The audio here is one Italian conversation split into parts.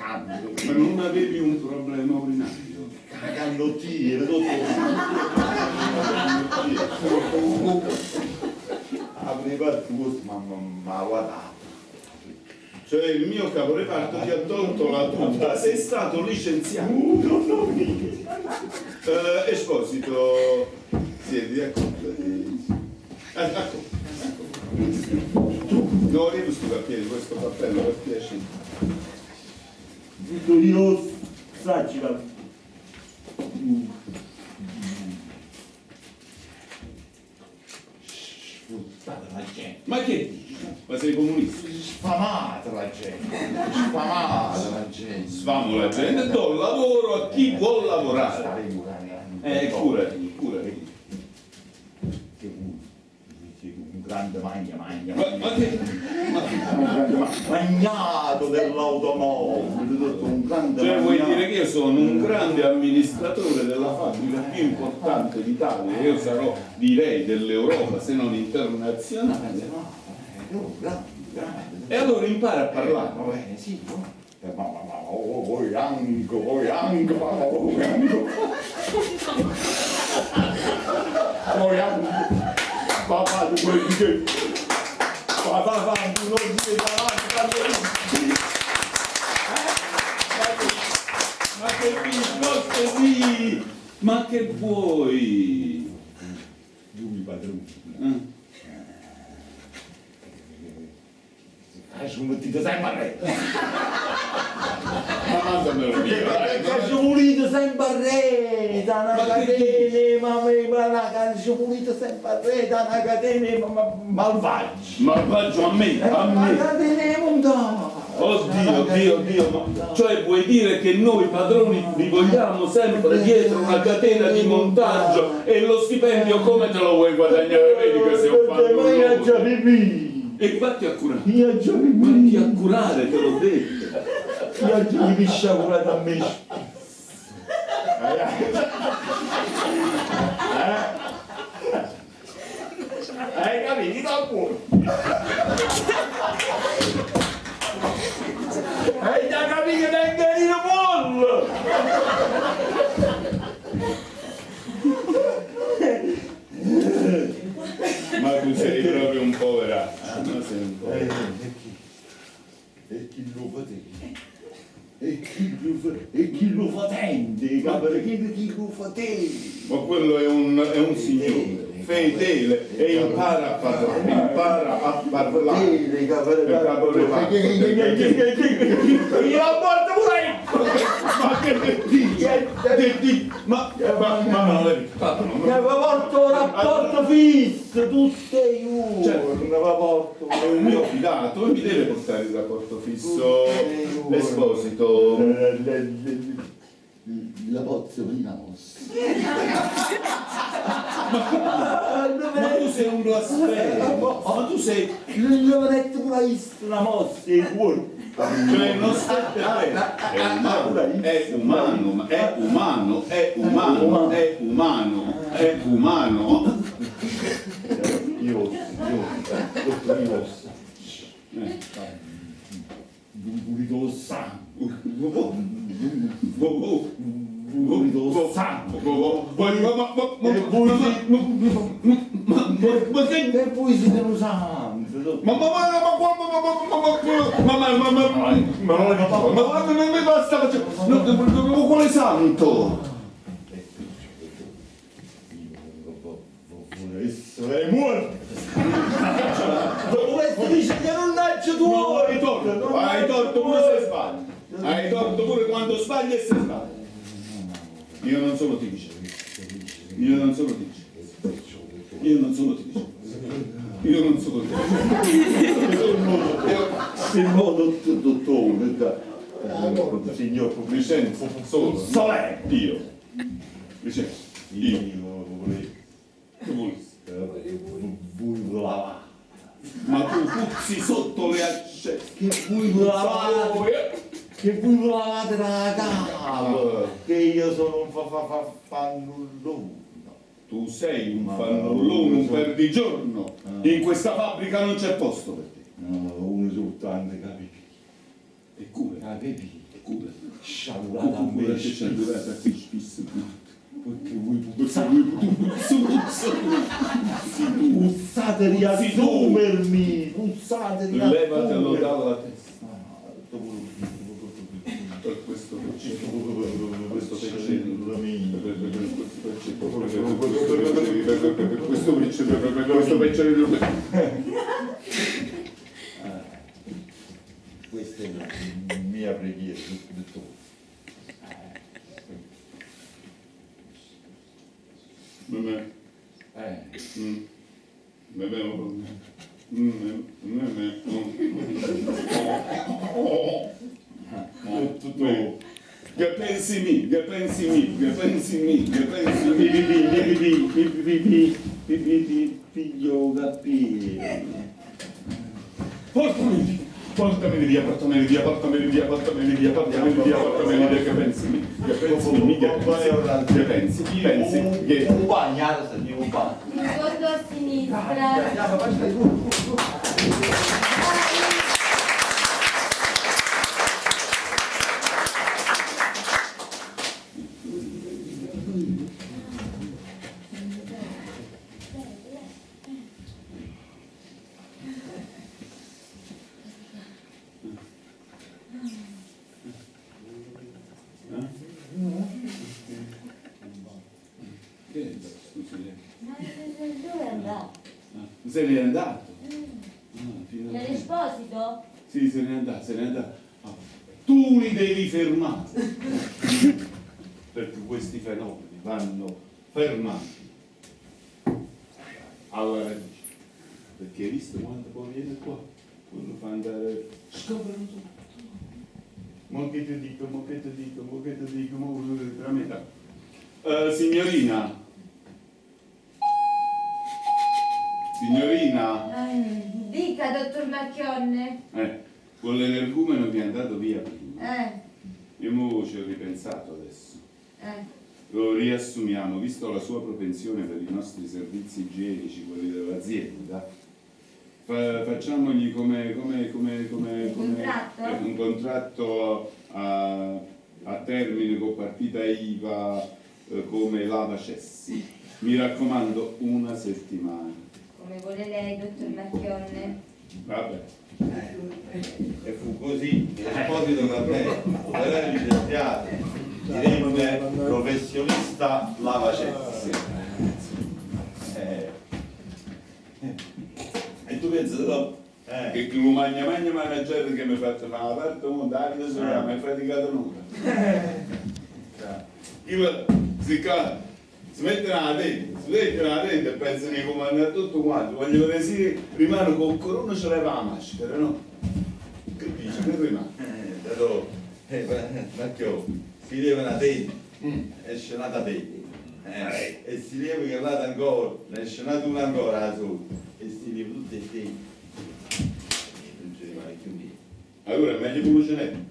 lavorando. Ma non avevi un problema urinario? Cagallottiere, dottore. Avrei fatto questo, ma guarda. Cioè il mio caporeparto ti ha tolto la tuta, sei stato licenziato. Esposito, siedi, accomodati. Ecco. Non arrivo sto capire questo cappello, per piacere. Io saggio. Sfruttata la gente. Ma che dici? Ma sei comunista? Sfamata la gente. Sfamata la gente. Sfamo la gente, do lavoro a chi vuol lavorare. Curati. Un grande magna. Ma che? Magnato dell'automobile, un grande Cioè vuoi magnato. dire che io sono un grande amministratore della fabbrica più importante d'Italia, io sarò, direi, dell'Europa, se non internazionale. Grande. E allora impara a parlare. Va bene, sì, voi anche. Papà, tu vuoi dire? Papà, tu non sei davanti. Ma che risposte sì! Ma che vuoi? Lui, padrone. Sono mettito sempre a re. Ma mandamelo via, dai. Sono pulito sempre a re, da una catena, ma sono pulito sempre a re, da una catena, malvagio. Malvagio a me. Catene montane. Oddio, ma cioè vuoi dire che noi padroni li vogliamo sempre dietro una catena di montaggio e lo stipendio come te lo vuoi guadagnare? Vedi che sei un fannullone. E vatti a curare. Vatti a curare, te l'ho detto. Io già mi piscia curata a me. Hai capito? Da buono. Hai già capito che è un carino buono? Ma tu sei proprio un poveraccio. Ma sei un poveraccio. E chi lo fa te? E chi lo fa tende? Chi lo fa te? Ma quello è un signore. Feitele e impara a parlare. Impara a parlare. Io ho morto pure! Ma che dici? Ma non è Mi aveva portato un rapporto fisso, tu sei uno. Certo. Mi aveva portato. è un mio fidato e mi deve portare il rapporto fisso. Esposito. La pozza prima mossa. Ma tu sei un blasfemo. Ma tu sei. Non gli avevo detto pure visto una mossa, è buono. Cioè non stai per è umano. Io pulito sangue. Ma che E poi siete lo sangue. ma non mi basta quale santo? Essere morto. Questo dice che non nasce tu. Hai torto pure se sbagli. Hai torto pure quando sbagli e se sbagli. Io non sono tipico. Il modo dottore, signor Licenza solo. Solè. Io. Licenza. Io. Tu vuoi? Voi lavate. Ma tu puzzi sotto le ascelle. Che voi lavate. Che voi lavate la cava. Che io sono un fannullone. Tu sei un fannullone, un perdigiorno. In questa fabbrica non c'è posto per te. No, uno soltanto capì. Eppure. Capì. Cura. Sciagurata a me. Cura che ci è durata qui spisso. Perché voi Uzzate riassumermi! Uzzate riassumermi! levatelo dalla testa. Per questo peccino, questo peccino, questo peccino. Questa è la mia preghiera, detto. Che pensi mi, Figlio capire. Portameli via, che pensi, che Un bagnato, sta un bagno. In fondo a sinistra. Dove è andato? Se n'è andato. Nell'esposito? Sì, se n'è andato. Ah, tu li devi fermare. Perché questi fenomeni vanno fermati alla radice. Perché hai visto quando poi viene qua? Quello fa andare. Scoprono tutto. Mo che ti dico, tra metà. Signorina. Dica, dottor Marchionne. Quell'energumeno che è andato via prima. Io mo ci ho ripensato adesso. Lo riassumiamo, visto la sua propensione per i nostri servizi igienici, quelli dell'azienda. Facciamogli come contratto? Un contratto a termine con partita IVA come lavacessi. Mi raccomando, una settimana. Come vuole lei, dottor Marchionne? Vabbè. E fu così, l'esposito da me, era licenziato, divenne professionista lavacessi. E tu pensi dopo? Che lo magna manager che mi ha fatto fare la parte mondiale, mi ha faticato nulla. Io si mettono la dente e pensano di comandare tutto quanto. Voglio vedere se rimane con corona ce l'aveva la maschera, no? Che dice? Che rimane? Marchio, si leva una dente, esce una dente. E si leva che vada ancora, ne esce una ancora sotto. E si leva tutte e denti. Non ci rimane più niente. Allora è meglio Pulucinelli.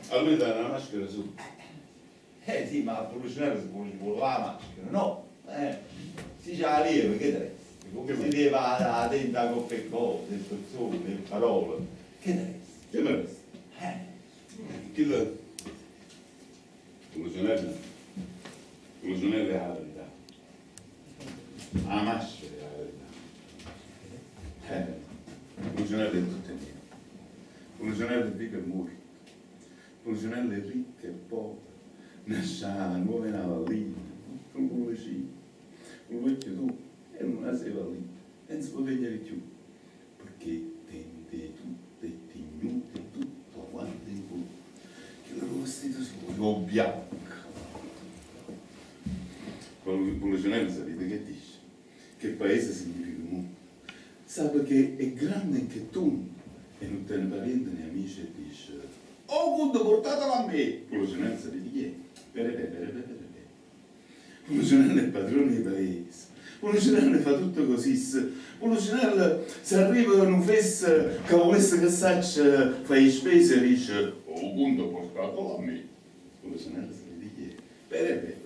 Almeno dà una maschera su. Sì, ma a Pulucinelli si può la maschera, no? Si c'ha la leva, che te? Si leva la denta con le cose, le persone, le parole. Che te? Che me resta? Chi lo... Pulucinelli è la verità. La maschera è la verità. Pulucinelli è tutto mio. Pulucinelli è ricco e muore. Pulucinelli è ricco e povero. Nasce nuove navallini, un pulicino, un vecchio tu, e non la seva lì, e non si può vedere più, perché tende tutte, tegnute, tutto quanto in culo, che loro vestito solo, bianco. Pulucinelli sapete che dice? Che paese significa mondo? Sa perché è grande anche tu, e non te ne parenti né amici, e dice, oh, quando portatela a me! Pulucinelli sapete chi è? Pulucinelli è il padrone del paese. Pulucinelli fa tutto così. Pulucinelli se arriva in un festa che volesse che saccia fai spese e dice oh, quando portatelo a me. Pulucinelli sapete chi è? Per.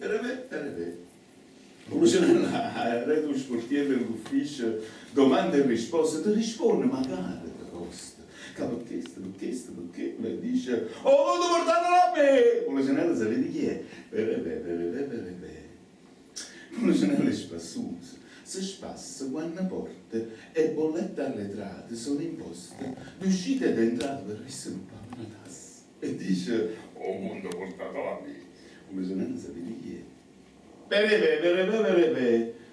Pulucinelli ha reto sportiere dell'ufficio, domande e risposte, ti risponde magari. Perché? Lei dice, oh, voluto portarla a me! Con la cenella sapete chi è? Con la cenella è spassosa. Si spassa quando porte e bollette arretrate sono imposte d'uscita ed entrata per riservare una tassa. E dice, oh, mondo portato a me! Con la cenella sapete chi è?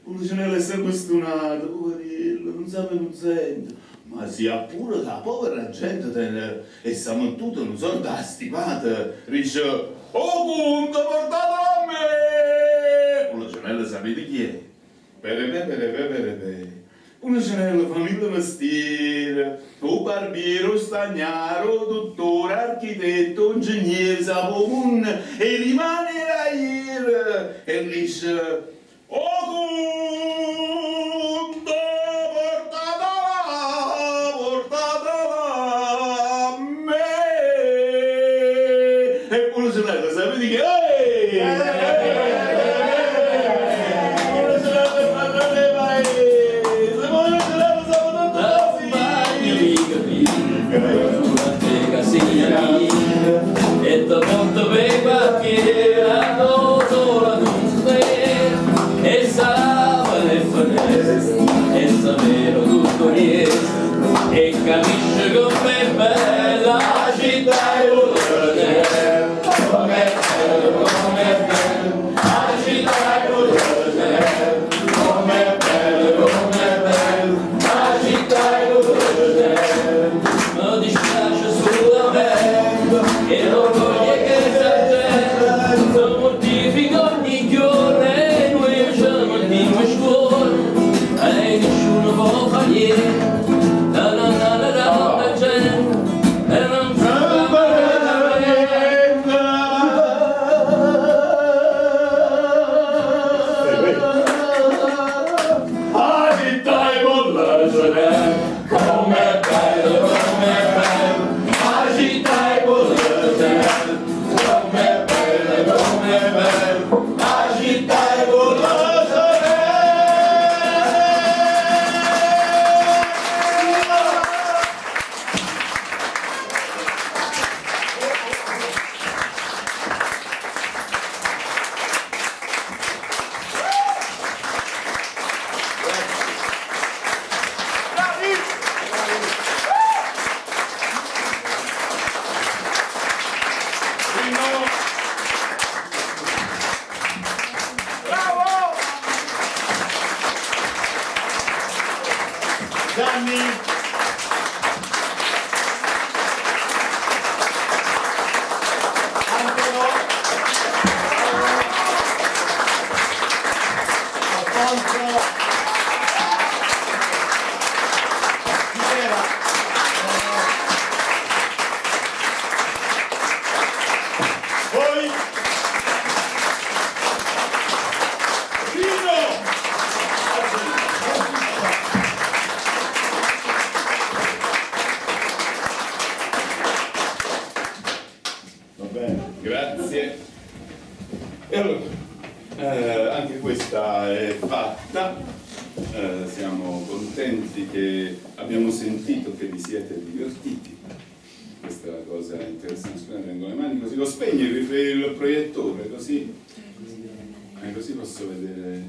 Con la cenella è sempre stonata, poverello, non sa e non sente. Ma sia pure che la povera gente e sta montuta non sono da stipata, dice, oh punto, portatelo a me! Con la cenella sapete chi è? Una cenella famiglia mestiere, o barbiere, o stagnaro, dottore, architetto, ingegnere, sapone, e rimane ieri, e dice, oh punto, sapete che e da molto per quartiere sola non e stava nel finestre e sapeva tutto niente e capisce com'è bella la città e com'è bello, la città è com'è bello, la città è mi dispiace solamente e l'orgoglio che s'accende, si mortifica ogni giorno e noi facciamo il primo scuola, e nessuno può fare niente, la gente, e non fa la città è bollata, com'è bello, la città è bollata, com'è bello, la città è bollata. Gianni! Angelo! Alfonso! Chiera! Poi! Rino! Va bene, grazie. E allora, anche questa è fatta. Siamo contenti che abbiamo sentito che vi siete divertiti. Questa è la cosa interessante. Scusate, tengo le mani così lo spegni il proiettore, così posso vedere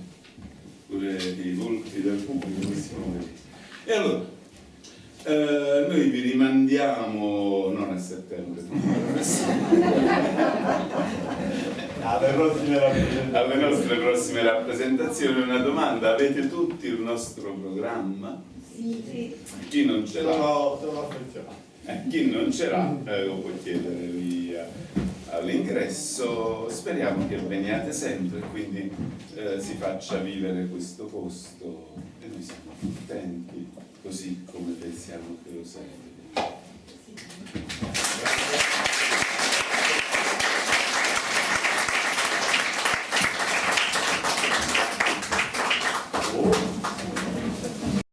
pure i volti del pubblico che si muove. E allora, noi vi rimandiamo non a settembre, alle nostre prossime rappresentazioni. Una domanda: avete tutti il nostro programma? Sì. Chi non ce l'ha? Te l'ho affezionato. Chi non ce l'ha lo può chiedere via all'ingresso. Speriamo che veniate sempre, quindi si faccia vivere questo posto e noi siamo contenti, così come pensiamo che lo sia.